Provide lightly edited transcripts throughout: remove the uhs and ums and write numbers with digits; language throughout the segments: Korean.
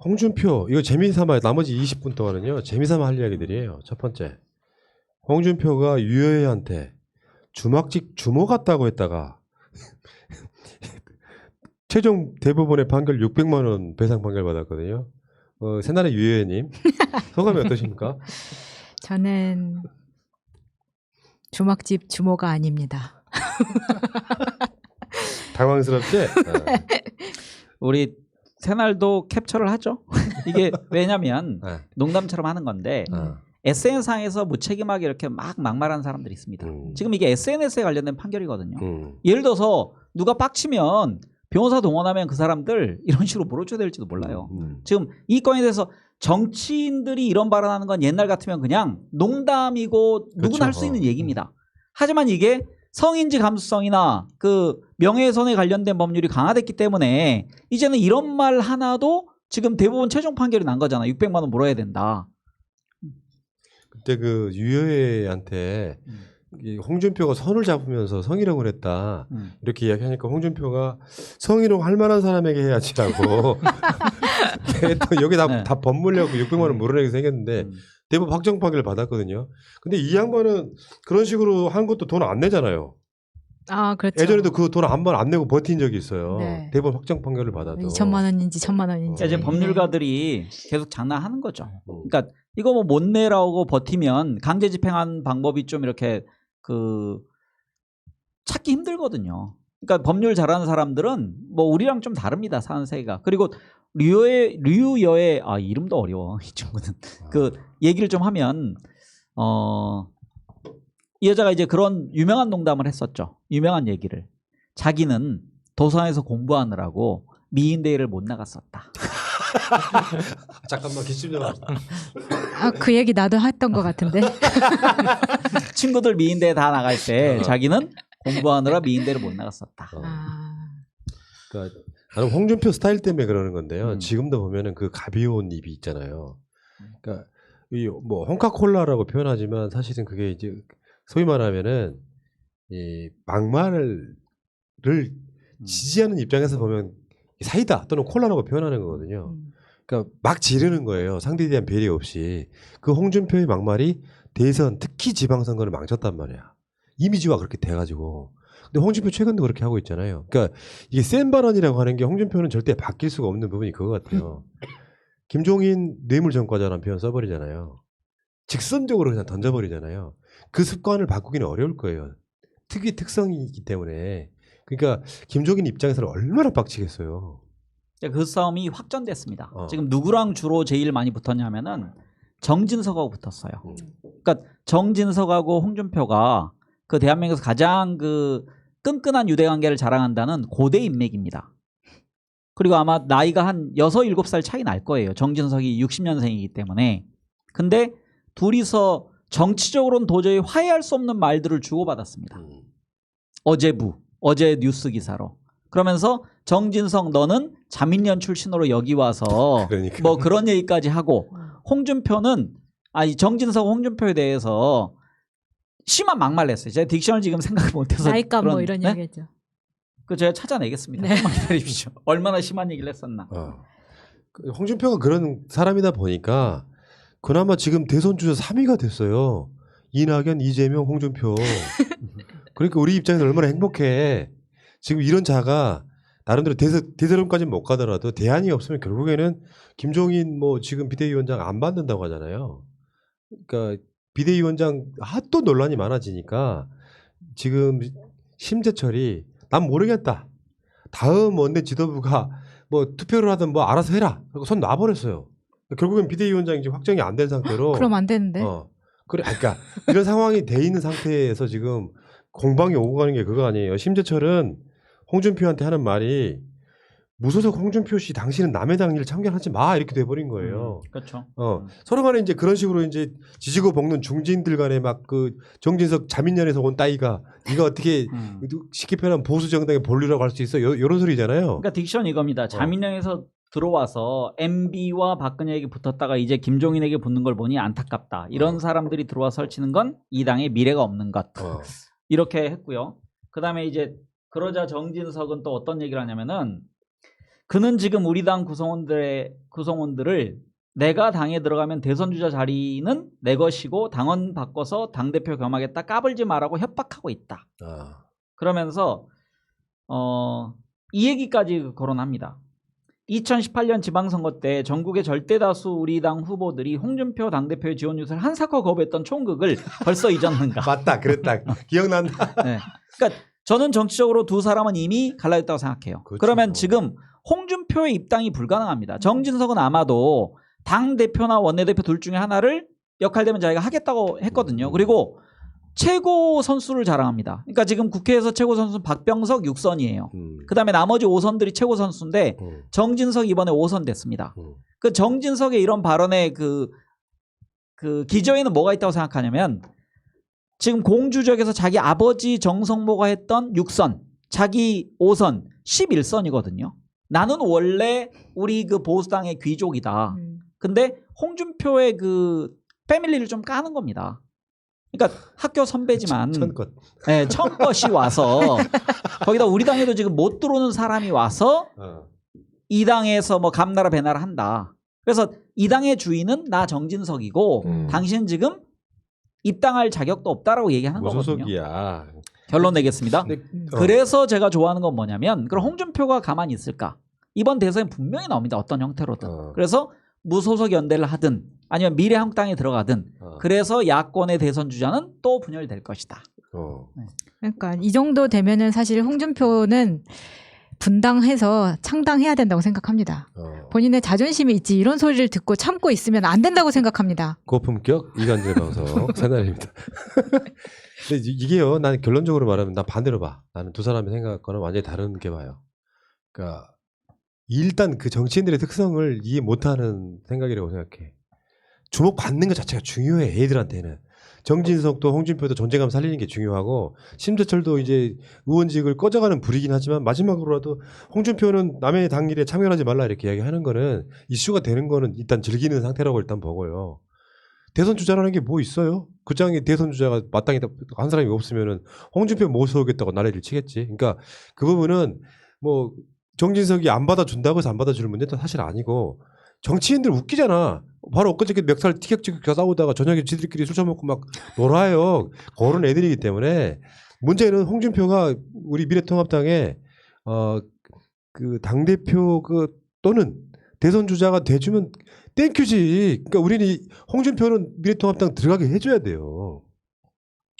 홍준표 이거 재미삼아 나머지 20분 동안은요 재미삼아 할 이야기들이에요. 첫 번째, 홍준표가 유여해한테 주막직 주모 같다고 했다가 최종 대법원의 판결 600만 원 배상 판결 받았거든요. 새날의 유여해님 소감이 어떠십니까? 저는 주먹집 주모가 아닙니다. 당황스럽지? 우리 새날도 캡처를 하죠. 이게 왜냐면 네. 농담처럼 하는 건데 SNS상에서 무책임하게 이렇게 막 막말하는 사람들이 있습니다. 지금 이게 SNS에 관련된 판결이거든요. 예를 들어서 누가 빡치면 변호사 동원하면 그 사람들 이런 식으로 물어줘야 될지도 몰라요. 지금 이 건에 대해서 정치인들이 이런 발언하는 건 옛날 같으면 그냥 농담이고 누구나 그렇죠. 할 수 있는 얘기입니다. 하지만 이게 성인지 감수성이나 그 명예훼손에 관련된 법률이 강화됐기 때문에 이제는 이런 말 하나도 지금 대부분 최종 판결이 난 거잖아. 600만 원 물어야 된다. 그때 그 유여해한테 이 홍준표가 선을 잡으면서 성희롱을 했다 이렇게 이야기하니까 홍준표가 성희롱 할 만한 사람에게 해야지라고 또 여기 다 법물려고 600만 원 물어내게 생겼는데 대법원 확정 판결을 받았거든요. 근데 이 양반은 그런 식으로 한 것도 돈 안 내잖아요. 아, 그렇죠. 예전에도 그 돈 한 번 안 내고 버틴 적이 있어요. 네. 대법원 확정 판결을 받아도 2천만 원인지 1천만 원인지. 이제 법률가들이 계속 장난하는 거죠. 그러니까 이거 뭐 못 내라고 버티면 강제 집행하는 방법이 좀 이렇게 그 찾기 힘들거든요. 그러니까 법률 잘하는 사람들은 뭐 우리랑 좀 다릅니다. 사는 세계가. 그리고 류여의 이름도 어려워. 이 친구는 그 얘기를 좀 하면 이 여자가 이제 그런 유명한 농담을 했었죠. 유명한 얘기를. 자기는 도서관에서 공부하느라고 미인대회를 못 나갔었다. 잠깐만 기침 좀 합시다. 그 얘기 나도 했던 것 같은데. 친구들 미인대회 다 나갈 때 자기는 공부하느라 미인대회를 못 나갔었다. 그러니까 나는 홍준표 스타일 때문에 그러는 건데요. 지금도 보면은 그 가벼운 입이 있잖아요. 그러니까 이 뭐 홍카콜라라고 표현하지만 사실은 그게 이제 소위 말하면은 이 막말을 지지하는 입장에서 보면 사이다 또는 콜라라고 표현하는 거거든요. 그러니까 막 지르는 거예요. 상대에 대한 배려 없이. 그 홍준표의 막말이 대선 특히 지방선거를 망쳤단 말이야. 이미지가 그렇게 돼가지고. 근데 홍준표 최근도 그렇게 하고 있잖아요. 그러니까 이게 센 발언이라고 하는 게 홍준표는 절대 바뀔 수가 없는 부분이 그거 같아요. 김종인 뇌물전과자라는 표현 써버리잖아요. 직선적으로 그냥 던져버리잖아요. 그 습관을 바꾸기는 어려울 거예요. 특유의 특성이기 때문에. 그러니까 김종인 입장에서는 얼마나 빡치겠어요. 그 싸움이 확전됐습니다. 지금 누구랑 주로 제일 많이 붙었냐면은 정진석하고 붙었어요. 그러니까 정진석하고 홍준표가 그 대한민국에서 가장 그 끈끈한 유대관계를 자랑한다는 고대 인맥입니다. 그리고 아마 나이가 한 6, 7살 차이 날 거예요. 정진석이 60년생이기 때문에. 근데 둘이서 정치적으로는 도저히 화해할 수 없는 말들을 주고받았습니다. 어제 뉴스 기사로. 그러면서 정진석 너는 자민련 출신으로 여기 와서 그러니까. 뭐 그런 얘기까지 하고 홍준표는 정진석 홍준표에 대해서 심한 막말을 했어요. 제가 딕션을 지금 생각을 못해서 나이값 뭐 이런 얘기했죠. 그 제가 찾아내겠습니다. 네. 조금만 기다리십시오. 얼마나 심한 얘기를 했었나. 홍준표가 그런 사람이다 보니까 그나마 지금 대선 주자 3위가 됐어요. 이낙연, 이재명, 홍준표. 그러니까 우리 입장에서 얼마나 행복해. 지금 이런 자가 나름대로 대선까지는 못 가더라도 대안이 없으면 결국에는 김종인 뭐 지금 비대위원장 안 받는다고 하잖아요. 그러니까 비대위원장 또 논란이 많아지니까 지금 심재철이 난 모르겠다. 다음 원내 지도부가 뭐 투표를 하든 뭐 알아서 해라. 그리고 손 놔버렸어요. 결국엔 비대위원장이 지금 확정이 안 된 상태로. 그럼 안 되는데. 그래, 그러니까 이런 상황이 돼 있는 상태에서 지금 공방이 오고 가는 게 그거 아니에요. 심재철은 홍준표한테 하는 말이 무소속 홍준표 씨 당신은 남의 당 일 참견하지 마 이렇게 돼버린 거예요. 그렇죠. 서로 간에 이제 그런 식으로 이제 지지고 볶는 중진들 간에 막 그 정진석 자민련에서 온 따위가 네가 어떻게 쉽게 표현하면 보수 정당의 본류라고 할 수 있어? 이런 소리잖아요. 그러니까 딕션 이겁니다. 자민련에서 들어와서 MB와 박근혜에게 붙었다가 이제 김종인에게 붙는 걸 보니 안타깝다. 이런 사람들이 들어와 설치는 건 이 당의 미래가 없는 것. 이렇게 했고요. 그 다음에 이제 그러자 정진석은 또 어떤 얘기를 하냐면은 그는 지금 우리 당 구성원들을 내가 당에 들어가면 대선 주자 자리는 내 것이고 당원 바꿔서 당대표 겸하겠다 까불지 마라고 협박하고 있다. 그러면서 이 얘기까지 거론합니다. 2018년 지방선거 때 전국의 절대다수 우리 당 후보들이 홍준표 당대표의 지원 유세를 한사코 거부했던 총극을 벌써 잊었는가. 맞다. 그랬다. 기억난다. 네. 그러니까 저는 정치적으로 두 사람은 이미 갈라졌다고 생각해요. 그렇죠. 그러면 지금 홍준표의 입당이 불가능합니다. 정진석은 아마도 당대표나 원내대표 둘 중에 하나를 역할되면 자기가 하겠다고 했거든요. 그리고 최고 선수를 자랑합니다. 그러니까 지금 국회에서 최고 선수는 박병석 6선이에요. 그다음에 나머지 5선들이 최고 선수인데 정진석 이번에 5선 됐습니다. 그 정진석의 이런 발언의 그 기저에는 뭐가 있다고 생각하냐면 지금 공주적에서 자기 아버지 정성모가 했던 6선, 자기 5선, 11선이거든요. 나는 원래 우리 그 보수당의 귀족이다. 근데 홍준표의 그 패밀리를 좀 까는 겁니다. 그러니까 학교 선배지만 천것이 와서 거기다 우리 당에도 지금 못 들어오는 사람이 와서 이 당에서 뭐 감나라 배나라 한다. 그래서 이 당의 주인은 나 정진석이고 당신은 지금 입당할 자격도 없다라고 얘기하는 거거든요. 무소속이야. 결론 내겠습니다. 그래서 제가 좋아하는 건 뭐냐면 그럼 홍준표가 가만히 있을까? 이번 대선에 분명히 나옵니다. 어떤 형태로든. 그래서 무소속 연대를 하든 아니면 미래한국당에 들어가든 그래서 야권의 대선 주자는 또 분열될 것이다. 네. 그러니까 이 정도 되면은 사실 홍준표는 분당해서 창당해야 된다고 생각합니다. 본인의 자존심이 있지 이런 소리를 듣고 참고 있으면 안 된다고 생각합니다. 고품격 이간질 방송 새날입니다. 근데 이게요, 나는 결론적으로 말하면 난 반대로 봐. 나는 두 사람의 생각과는 완전히 다른 게 봐요. 그러니까 일단 그 정치인들의 특성을 이해 못하는 생각이라고 생각해. 주목받는 것 자체가 중요해. 애들한테는. 정진석도 홍준표도 존재감 살리는 게 중요하고 심재철도 이제 의원직을 꺼져가는 불이긴 하지만 마지막으로라도 홍준표는 남의 당 일에 참여하지 말라 이렇게 이야기하는 거는 이슈가 되는 거는 일단 즐기는 상태라고 일단 보고요. 대선 주자라는 게 뭐 있어요? 그 장에 대선 주자가 마땅히 한 사람이 없으면은 홍준표 못 세우겠다고 난리를 치겠지. 그러니까 그 부분은 뭐 정진석이 안 받아준다고 해서 안 받아주는 문제도 사실 아니고 정치인들 웃기잖아. 바로 엊그저께 멱살 티격태격 싸우다가 저녁에 지들끼리 술 처먹고 막 놀아요. 그런 애들이기 때문에 문제는 홍준표가 우리 미래통합당에 그 당대표 또는 대선 주자가 돼주면 땡큐지. 그러니까 우리는 홍준표는 미래통합당 들어가게 해줘야 돼요.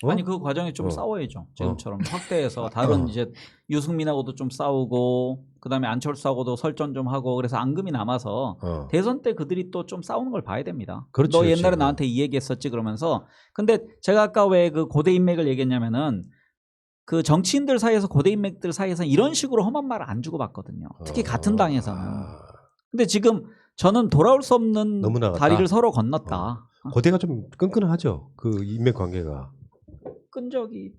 아니 그 과정에 좀 싸워야죠. 지금처럼 확대해서 다른 이제 유승민하고도 좀 싸우고 그다음에 안철수하고도 설전 좀 하고 그래서 앙금이 남아서 대선 때 그들이 또 좀 싸우는 걸 봐야 됩니다. 그렇지, 너 옛날에 그렇지. 나한테 이 얘기했었지 그러면서 근데 제가 아까 왜 그 고대 인맥을 얘기했냐면은 그 정치인들 사이에서 고대 인맥들 사이에서는 이런 식으로 험한 말을 안 주고받거든요. 특히 같은 당에서는. 근데 지금 저는 돌아올 수 없는 너무 나갔다. 다리를 서로 건넜다. 고대가 좀 끈끈하죠. 그 인맥 관계가. 끈 적이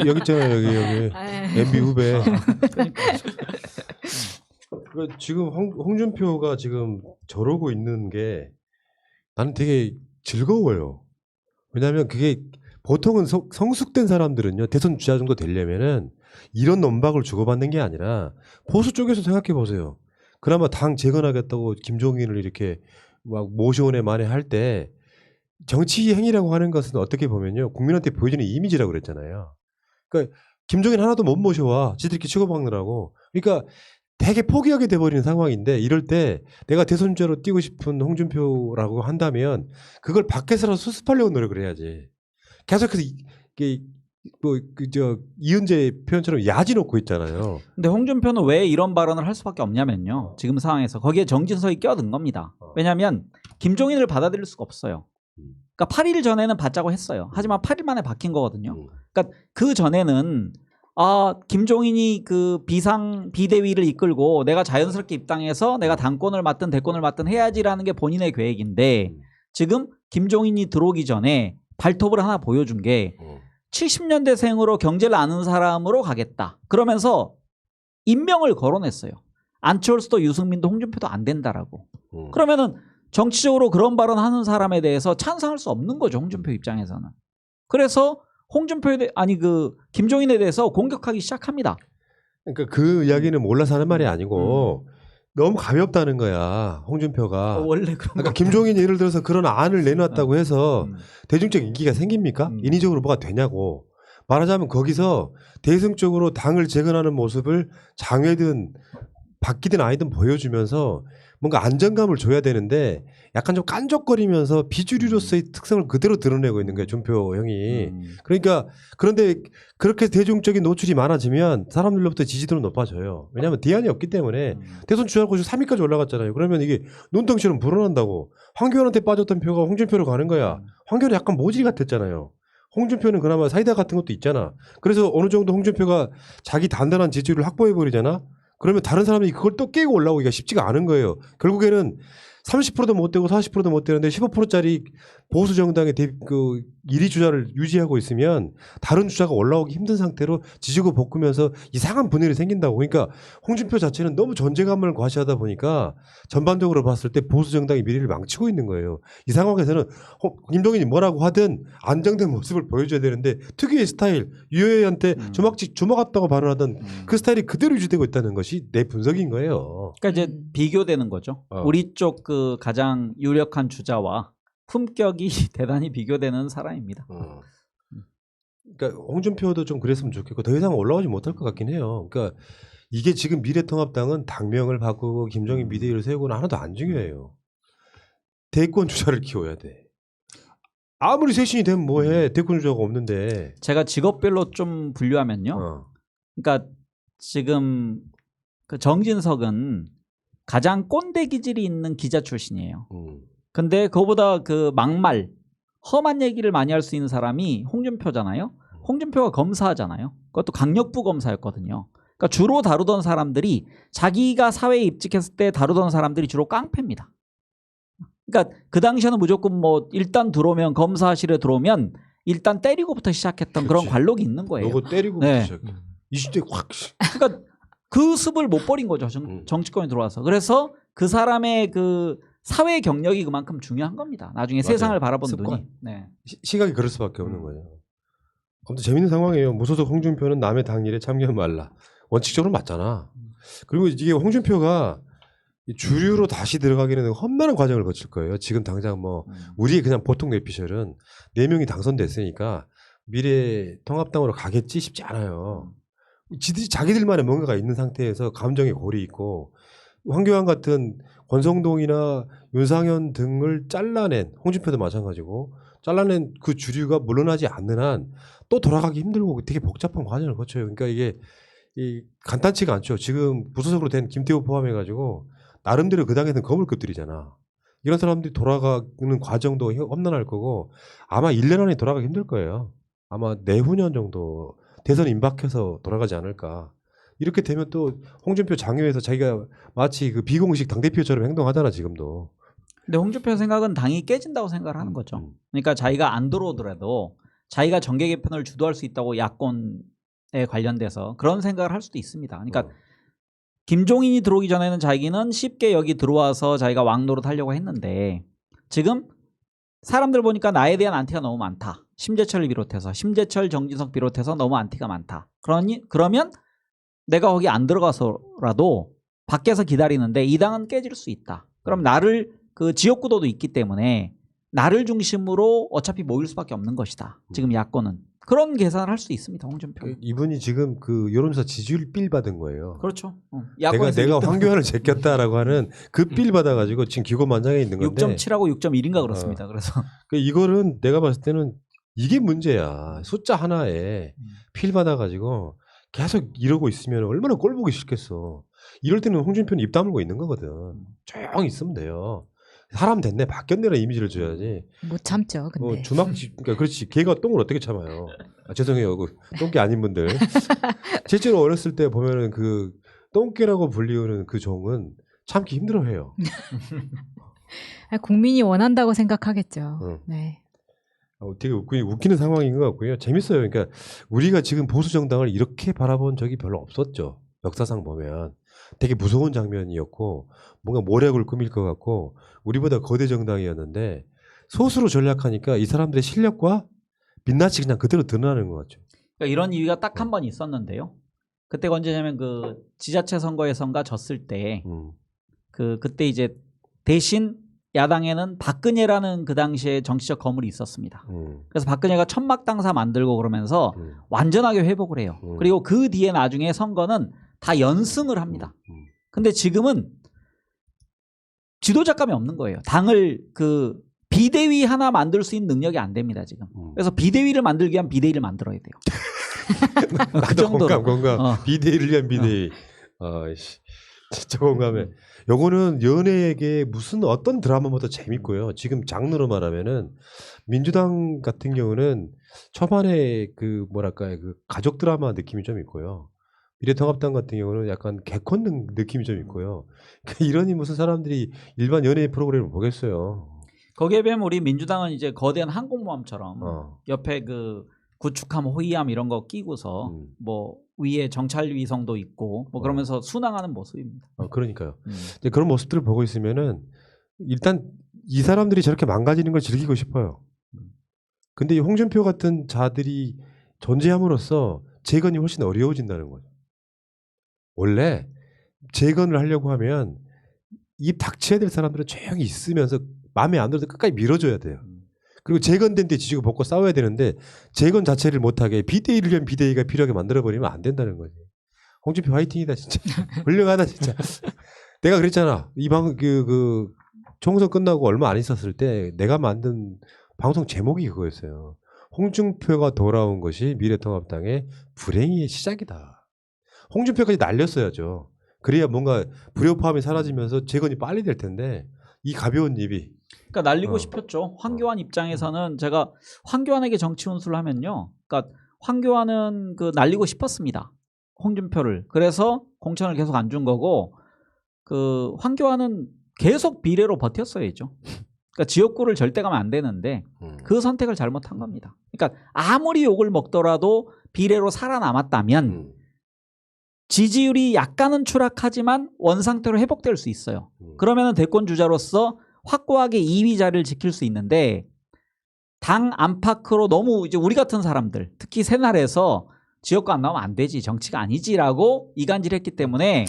여기 있잖아요. 여기 MB 후배. 그러니까. 지금 홍준표가 지금 저러고 있는 게 나는 되게 즐거워요. 왜냐하면 그게 보통은 성숙된 사람들은요 대선 주자 정도 되려면은 이런 논박을 주고받는 게 아니라 보수 쪽에서 생각해 보세요. 그나마 당 재건하겠다고 김종인을 이렇게 막 모시원에 만회할 때 정치 행위라고 하는 것은 어떻게 보면요 국민한테 보여주는 이미지라고 그랬잖아요. 그러니까 김종인 하나도 못 모셔와 지들끼리 치고받느라고. 그러니까 되게 포기하게 돼버리는 상황인데 이럴 때 내가 대선 주자로 뛰고 싶은 홍준표라고 한다면 그걸 밖에서라도 수습하려고 노력을 해야지. 계속해서 이게 뭐 이은재 표현처럼 야지 놓고 있잖아요. 근데 홍준표는 왜 이런 발언을 할 수밖에 없냐면요. 지금 상황에서 거기에 정진석이 껴든 겁니다. 왜냐하면 김종인을 받아들일 수가 없어요. 그러니까 8일 전에는 받자고 했어요. 하지만 8일 만에 바뀐 거거든요. 그러니까 그 전에는 김종인이 그 비대위를 이끌고 내가 자연스럽게 입당해서 내가 당권을 맡든 대권을 맡든 해야지라는 게 본인의 계획인데 지금 김종인이 들어오기 전에 발톱을 하나 보여준 게 70년대생으로 경제를 아는 사람으로 가겠다. 그러면서 임명을 거론했어요. 안철수도 유승민도 홍준표도 안 된다라고. 그러면은 정치적으로 그런 발언하는 사람에 대해서 찬성할 수 없는 거죠. 홍준표 입장에서는. 그래서 홍준표에 김종인에 대해서 공격하기 시작합니다. 그러니까 그 이야기는 몰라서 하는 말이 아니고 너무 가볍다는 거야. 홍준표가. 원래 그런 그러니까 거. 김종인이 예를 들어서 그런 안을 내놨다고 해서 음. 대중적 인기가 생깁니까? 인위적으로 뭐가 되냐고. 말하자면 거기서 대승적으로 당을 재건하는 모습을 장외든 바뀌든 아니든 보여주면서 뭔가 안정감을 줘야 되는데 약간 좀 깐족거리면서 비주류로서의 특성을 그대로 드러내고 있는 거예요. 준표 형이. 그러니까 그런데 그렇게 대중적인 노출이 많아지면 사람들로부터 지지도는 높아져요. 왜냐하면 대안이 없기 때문에 대선 주자고 3위까지 올라갔잖아요. 그러면 이게 눈덩이처럼 불어난다고. 황교안한테 빠졌던 표가 홍준표로 가는 거야. 황교안이 약간 모질 같았잖아요. 홍준표는 그나마 사이다 같은 것도 있잖아. 그래서 어느 정도 홍준표가 자기 단단한 지지율을 확보해버리잖아. 그러면 다른 사람이 그걸 또 깨고 올라오기가 쉽지가 않은 거예요. 결국에는 30%도 못 되고 40%도 못 되는데 15%짜리 보수 정당의 그 1위 주자를 유지하고 있으면 다른 주자가 올라오기 힘든 상태로 지지고 볶으면서 이상한 분열이 생긴다고. 그러니까 홍준표 자체는 너무 존재감을 과시하다 보니까 전반적으로 봤을 때 보수 정당의 미래를 망치고 있는 거예요. 이 상황에서는 김종인이 뭐라고 하든 안정된 모습을 보여줘야 되는데 특유의 스타일, 유효혜한테 주먹 같다고 발언하던 그 스타일이 그대로 유지되고 있다는 것이 내 분석인 거예요. 그러니까 이제 비교되는 거죠. 우리 쪽 그 가장 유력한 주자와 품격이 대단히 비교되는 사람입니다. 그러니까 홍준표도 좀 그랬으면 좋겠고 더 이상 올라오지 못할 것 같긴 해요. 그러니까 이게 지금 미래통합당은 당명을 바꾸고 김종인 비대위를 세우고는 하나도 안 중요해요. 대권 주자를 키워야 돼. 아무리 쇄신이 되면 뭐해. 대권 주자가 없는데. 제가 직업별로 좀 분류하면요. 그러니까 지금 그 정진석은 가장 꼰대 기질이 있는 기자 출신이에요. 근데 그거보다 그 막말, 험한 얘기를 많이 할 수 있는 사람이 홍준표잖아요. 홍준표가 검사하잖아요. 그것도 강력부 검사였거든요. 그러니까 주로 다루던 사람들이 자기가 사회에 입직했을 때 다루던 사람들이 주로 깡패입니다. 그러니까 그 당시에는 무조건 뭐 일단 들어오면 검사실에 들어오면 일단 때리고부터 시작했던 그런 관록이 있는 거예요. 너거 때리고부터 네. 시작해. 20대 확. 그러니까 그 습을 못 버린 거죠. 정치권에 들어와서. 그래서 그 사람의 그 사회 경력이 그만큼 중요한 겁니다. 나중에 맞아요. 세상을 바라본 습관. 눈이. 네. 시각이 그럴 수밖에 없는 거예요. 아무튼 재밌는 상황이에요. 무소속 홍준표는 남의 당 일에 참여 말라. 원칙적으로 맞잖아. 그리고 이게 홍준표가 주류로 다시 들어가기는 험난한 과정을 거칠 거예요. 지금 당장 뭐 우리 그냥 보통 내피셜은 4명이 당선됐으니까 미래 통합당으로 가겠지 싶지 않아요. 지들이 자기들만의 뭔가가 있는 상태에서 감정의 골이 있고 황교안 같은 권성동이나 윤상현 등을 잘라낸 홍준표도 마찬가지고 잘라낸 그 주류가 물러나지 않는 한 또 돌아가기 힘들고 되게 복잡한 과정을 거쳐요. 그러니까 이게 간단치가 않죠. 지금 부소속으로 된 김태우 포함해가지고 나름대로 그 당에는 거물급들이잖아. 이런 사람들이 돌아가는 과정도 험난할 거고 아마 1년 안에 돌아가기 힘들 거예요. 아마 내후년 정도 대선 임박해서 돌아가지 않을까. 이렇게 되면 또 홍준표 장외에서 자기가 마치 그 비공식 당대표처럼 행동하잖아 지금도. 근데 홍준표 생각은 당이 깨진다고 생각을 하는 거죠. 그러니까 자기가 안 들어오더라도 자기가 정계 개편을 주도할 수 있다고 야권에 관련돼서 그런 생각을 할 수도 있습니다. 그러니까 김종인이 들어오기 전에는 자기는 쉽게 여기 들어와서 자기가 왕노릇 하려고 했는데 지금 사람들 보니까 나에 대한 안티가 너무 많다. 심재철을 비롯해서 심재철, 정진석 비롯해서 너무 안티가 많다. 그러면 내가 거기 안 들어가서라도 밖에서 기다리는데 이 당은 깨질 수 있다. 그럼 나를 그 지역 구도도 있기 때문에 나를 중심으로 어차피 모일 수밖에 없는 것이다. 지금 야권은 그런 계산을 할 수 있습니다. 홍준표. 이분이 지금 그 여론조사 지지율 빌 받은 거예요. 그렇죠. 내가 황교안을 제꼈다라고 하는 그 빌 받아가지고 지금 기고만장해 있는 건데 6.7하고 6.1인가 그렇습니다. 그래서 이거는 내가 봤을 때는 이게 문제야. 숫자 하나에 필 받아가지고 계속 이러고 있으면 얼마나 꼴보기 싫겠어. 이럴 때는 홍준표는 입 다물고 있는 거거든. 조용히 있으면 돼요. 사람 됐네 바뀌었네라는 이미지를 줘야지. 못 참죠. 근데 그러니까 그렇지. 개가 똥을 어떻게 참아요. 죄송해요. 그 똥개 아닌 분들. 실제로 어렸을 때 보면은 그 똥개라고 불리우는 그 종은 참기 힘들어해요. 국민이 원한다고 생각하겠죠. 네. 되게 웃기는 상황인 것 같고요. 재밌어요. 그러니까 우리가 지금 보수 정당을 이렇게 바라본 적이 별로 없었죠. 역사상 보면 되게 무서운 장면이었고 뭔가 모략을 꾸밀 것 같고 우리보다 거대 정당이었는데 소수로 전략하니까 이 사람들의 실력과 민낯이 그냥 그대로 드러나는 것 같죠. 그러니까 이런 이유가 딱 한 번 있었는데요. 그때가 언제냐면 그 지자체 선거에선가 졌을 때 그때 이제 대신 야당에는 박근혜라는 그 당시에 정치적 거물이 있었습니다. 그래서 박근혜가 천막 당사 만들고 그러면서 완전하게 회복을 해요. 그리고 그 뒤에 나중에 선거는 다 연승을 합니다. 근데 지금은 지도자감이 없는 거예요. 당을 그 비대위 하나 만들 수 있는 능력이 안 됩니다 지금. 그래서 비대위를 만들기 위한 비대위를 만들어야 돼요. 그 정도로. 공감. 비대위를 위한 비대위. 진짜 공감해. 요거는 연예계 무슨 어떤 드라마보다 재밌고요. 지금 장르로 말하면은 민주당 같은 경우는 초반에 그 뭐랄까요, 그 가족 드라마 느낌이 좀 있고요. 미래통합당 같은 경우는 약간 개콘 느낌이 좀 있고요. 이러니 무슨 사람들이 일반 연예인 프로그램을 보겠어요. 거기에 비하면 우리 민주당은 이제 거대한 항공모함처럼 옆에 그 구축함, 호위함 이런 거 끼고서 뭐 위에 정찰 위성도 있고 뭐 그러면서 순항하는 모습입니다. 그러니까요. 근데 그런 모습들을 보고 있으면은 일단 이 사람들이 저렇게 망가지는 걸 즐기고 싶어요. 근데 이 홍준표 같은 자들이 존재함으로써 재건이 훨씬 어려워진다는 거죠. 원래 재건을 하려고 하면 입 닥쳐야 될 사람들은 조용히 있으면서 마음에 안 들어도 끝까지 밀어줘야 돼요. 그리고 재건된 데 지지고 볶고 싸워야 되는데 재건 자체를 못하게 비대위를 위한 비대위가 필요하게 만들어버리면 안 된다는 거지. 홍준표 화이팅이다 진짜. 훌륭하다 진짜. 내가 그랬잖아. 그 총선 끝나고 얼마 안 있었을 때 내가 만든 방송 제목이 그거였어요. 홍준표가 돌아온 것이 미래통합당의 불행의 시작이다. 홍준표까지 날렸어야죠. 그래야 뭔가 불협화음이 사라지면서 재건이 빨리 될 텐데 이 가벼운 입이. 그러니까 날리고 싶었죠. 황교안 입장에서는 제가 황교안에게 정치 운수를 하면요. 그러니까 황교안은 그 날리고 싶었습니다. 홍준표를. 그래서 공천을 계속 안 준 거고 그 황교안은 계속 비례로 버텼어야죠. 그러니까 지역구를 절대 가면 안 되는데 그 선택을 잘못한 겁니다. 그러니까 아무리 욕을 먹더라도 비례로 살아남았다면 지지율이 약간은 추락하지만 원상태로 회복될 수 있어요. 그러면 대권 주자로서 확고하게 2위 자리를 지킬 수 있는데 당 안팎으로 너무 이제 우리 같은 사람들 특히 새날에서 지역구 안 나오면 안 되지 정치가 아니지라고 이간질했기 때문에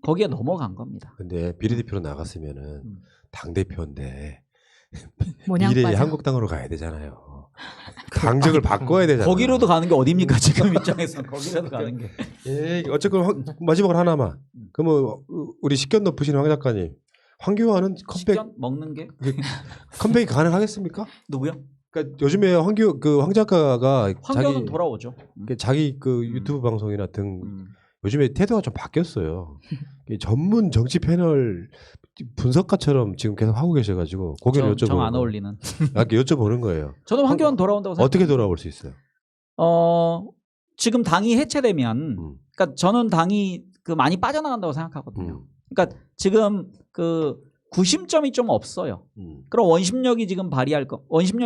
거기에 넘어간 겁니다. 근데 비례대표로 나갔으면은 당 대표인데 모냥 미래의 빠져. 한국당으로 가야 되잖아요. 당적을 바꿔야 되잖아요. 거기로도 가는 게 어딥니까 지금 입장에서 거기라도 가는 게. 예, 어쨌건 마지막으로 하나만. 그러면 우리 식견 높으신 황 작가님, 황교안은 컴백 식견 먹는 게 컴백이 가능하겠습니까? 누구요? 그러니까 요즘에 황 작가가 황교안은 돌아오죠. 자기 그 유튜브 방송이나 등 요즘에 태도가 좀 바뀌었어요. 전문 정치 패널 분석가처럼 지금 계속 하고 계셔가지고 고개를 여쭤보는 정 안 어울리는. 이렇게 여쭤보는 거예요. 저는 황교안 돌아온다고 생각합니다. 어떻게 돌아올 수 있어요? 지금 당이 해체되면, 그러니까 저는 당이 그 많이 빠져나간다고 생각하거든요. 그러니까 지금 그 구심점이 좀 없어요. 그럼 원심력이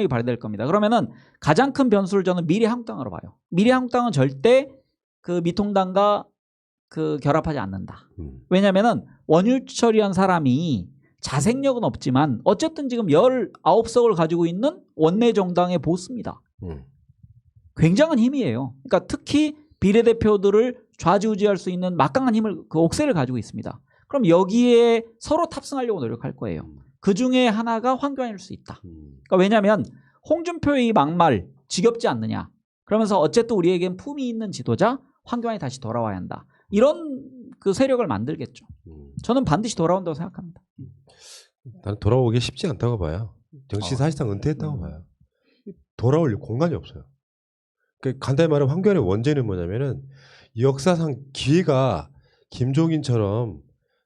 발휘될 겁니다. 그러면은 가장 큰 변수를 저는 미래한국당으로 봐요. 미래한국당은 절대 그 미통당과 그 결합하지 않는다. 왜냐면은 원유철이란 사람이 자생력은 없지만 어쨌든 지금 19석을 가지고 있는 원내 정당의 보스입니다. 굉장한 힘이에요. 그러니까 특히 비례대표들을 좌지우지할 수 있는 막강한 힘을 그 옥새를 가지고 있습니다. 그럼 여기에 서로 탑승하려고 노력할 거예요. 그 중에 하나가 황교안일 수 있다. 그러니까 왜냐하면 홍준표의 막말 지겹지 않느냐. 그러면서 어쨌든 우리에겐 품이 있는 지도자 황교안이 다시 돌아와야 한다. 이런 그 세력을 만들겠죠. 저는 반드시 돌아온다고 생각합니다. 나는 돌아오기 쉽지 않다고 봐요. 정치 사실상 은퇴했다고 봐요. 돌아올 공간이 없어요. 그러니까 간단히 말하면 황교안의 원죄는 뭐냐면은 역사상 기회가 김종인처럼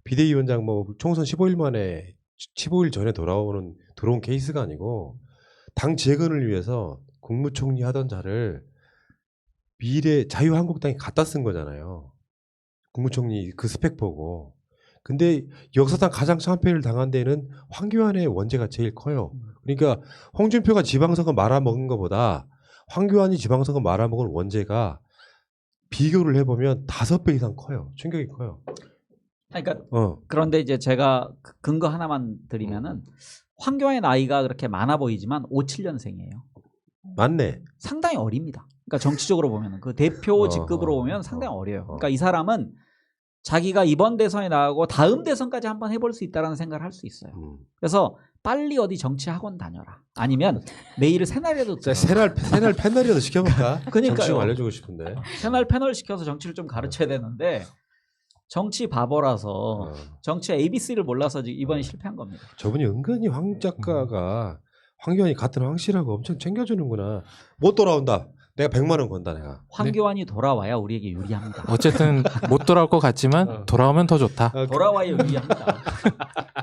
비대위원장 뭐 총선 15일 만에 15일 전에 들어온 케이스가 아니고 당 재건을 위해서 국무총리 하던 자를 미래 자유한국당이 갖다 쓴 거잖아요. 국무총리 그 스펙 보고. 근데 역사상 가장 참패를 당한 데는 황교안의 원죄가 제일 커요. 그러니까 홍준표가 지방선거 말아먹은 것보다 황교안이 지방선거 말아먹은 원죄가 비교를 해보면 5배 이상 커요. 충격이 커요. 그러니까 그런데 이제 제가 근거 하나만 드리면은 황교안의 나이가 그렇게 많아 보이지만 57년생이에요. 맞네. 상당히 어립니다. 그러니까 정치적으로 보면 그 대표 직급으로 보면 상당히 어려요. 그러니까 이 사람은 자기가 이번 대선에 나가고 다음 대선까지 한번 해볼 수 있다라는 생각을 할 수 있어요. 그래서 빨리 어디 정치 학원 다녀라. 아니면 매일 새날이라도 자, 새날 패널이라도 시켜볼까? 그러니까요. 정치 좀 알려주고 싶은데. 새날 패널 시켜서 정치를 좀 가르쳐야 되는데 정치 바보라서 정치 ABC를 몰라서 지금 이번에 실패한 겁니다. 저분이 은근히 황 작가가 황교안이 같은 황씨라고 엄청 챙겨주는구나. 못 돌아온다. 내가 100만 원 건다 내가. 황교안이 돌아와야 우리에게 유리합니다. 어쨌든 못 돌아올 것 같지만 돌아오면 더 좋다. 돌아와야 유리합니다.